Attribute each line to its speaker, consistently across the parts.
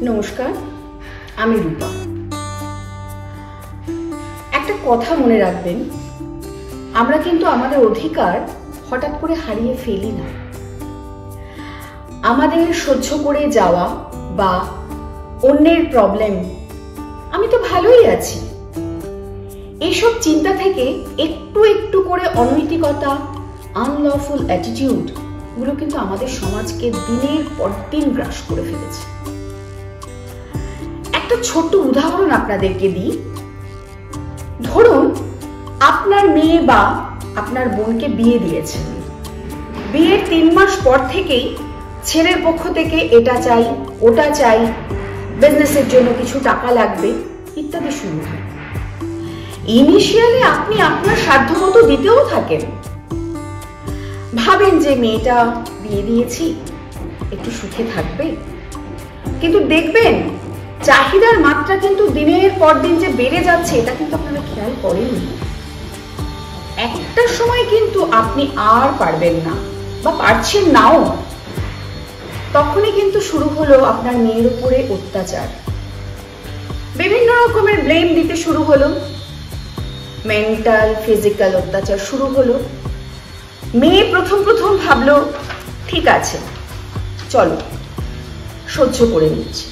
Speaker 1: নমস্কার, আমি রূপা। একটা কথা মনে রাখবেন, আমরা কিন্তু আমাদের অধিকার হঠাৎ করে হারিয়ে ফেলি না। আমাদের সহ্য করে যাওয়া বা অন্যের প্রবলেম, আমি তো ভালোই আছি, এইসব চিন্তা থেকে একটু একটু করে অনৈতিকতা, আনলফুল অ্যাটিটিউড গুলো কিন্তু আমাদের সমাজকে দিনের পর দিন গ্রাস করে ফেলেছে। একটা ছোট্ট উদাহরণ আপনাদেরকে দিই। ধরুন আপনার মেয়ে বা আপনার বোনকে বিয়ে দিয়েছেন। বিয়ের 3 মাস পর থেকেই ছেলের পক্ষ থেকে এটা চাই, ওটা চাই, বিজনেসের জন্য কিছু টাকা লাগবে ইত্যাদি শুরু হয়। ইনিশিয়ালি আপনি আপনার সাধ্যমতো দিতেও থাকেন, ভাবেন যে মেয়েটা বিয়ে দিয়েছি, একটু সুখে থাকবে। কিন্তু দেখবেন চাহিদার মাত্রা কিন্তু দিনের পর দিন যে বেড়ে যাচ্ছে, এটা কিন্তু আপনারা খেয়াল করেননি। একটা সময় কিন্তু আপনি আর পারবেন না বা পারছেন নাও, তখনই কিন্তু শুরু হলো আপনার মেয়ের উপরে অত্যাচার। বিভিন্ন রকমের ব্লেম দিতে শুরু হলো, মেন্টাল ফিজিক্যাল অত্যাচার শুরু হলো। মেয়ে প্রথম ভাবলো ঠিক আছে চলো সহ্য করে নিচ্ছি,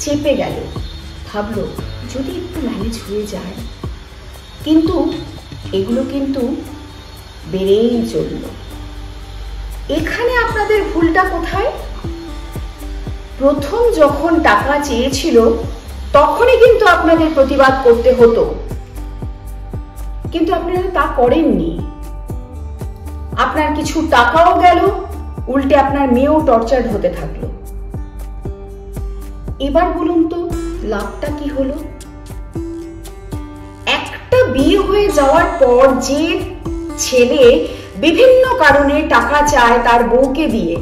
Speaker 1: চেপে গেল, ভাবলো যদি একটু ম্যানেজ হয়ে যায়। কিন্তু এগুলো কিন্তু বেড়েই চলল। এখানে আপনাদের ভুলটা কোথায়? প্রথম যখন টাকা চেয়েছিল তখনই কিন্তু আপনাদের প্রতিবাদ করতে হতো, কিন্তু আপনারা তা করেননি। আপনার কিছু টাকাও গেল, উল্টে আপনার মেয়েও টর্চার হতে থাকলো। এবার বলুন তো লাভটা কি হলো? একটা বিয়ে হয়ে যাওয়ার পর যে ছেলে বিভিন্ন কারণে টাকা চায় তার বউকে দিয়ে,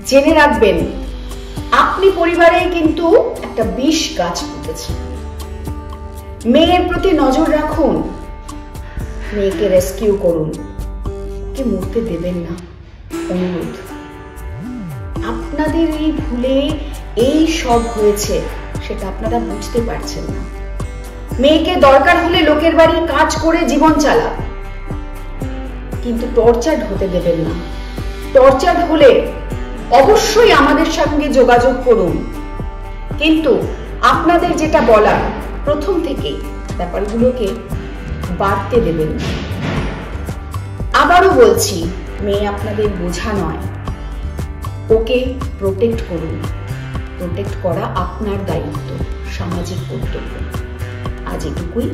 Speaker 1: জেনে রাখবেন আপনি পরিবারে কিন্তু একটা বিষ গাছ পুঁতেছেন। মেয়ের প্রতি নজর রাখুন, মেয়েকে রেস্কিউ করুন, কে মরতে দেবেন না, অনুরোধ। আপনাদের এই ভুলে এই সব হয়েছে, সেটা আপনারা বুঝতে পারছেন না। মেয়েকে দরকার হলে লোকের বাড়ি কাজ করে জীবন চালা, কিন্তু টর্চার হতে দেবেন না। টর্চার হলে অবশ্যই আমাদের সঙ্গে যোগাযোগ করুন, কিন্তু আপনাদের যেটা বলা প্রথম থেকেই ব্যাপারগুলোকে বাড়তে দেবেন না। আবারও বলছি, মেয়ে আপনাদের বোঝা নয়, ওকে প্রোটেক্ট করুন। প্রোটেক্ট করা আপনার দায়িত্ব, সামাজিক কর্তব্য। আজ এটুকুই।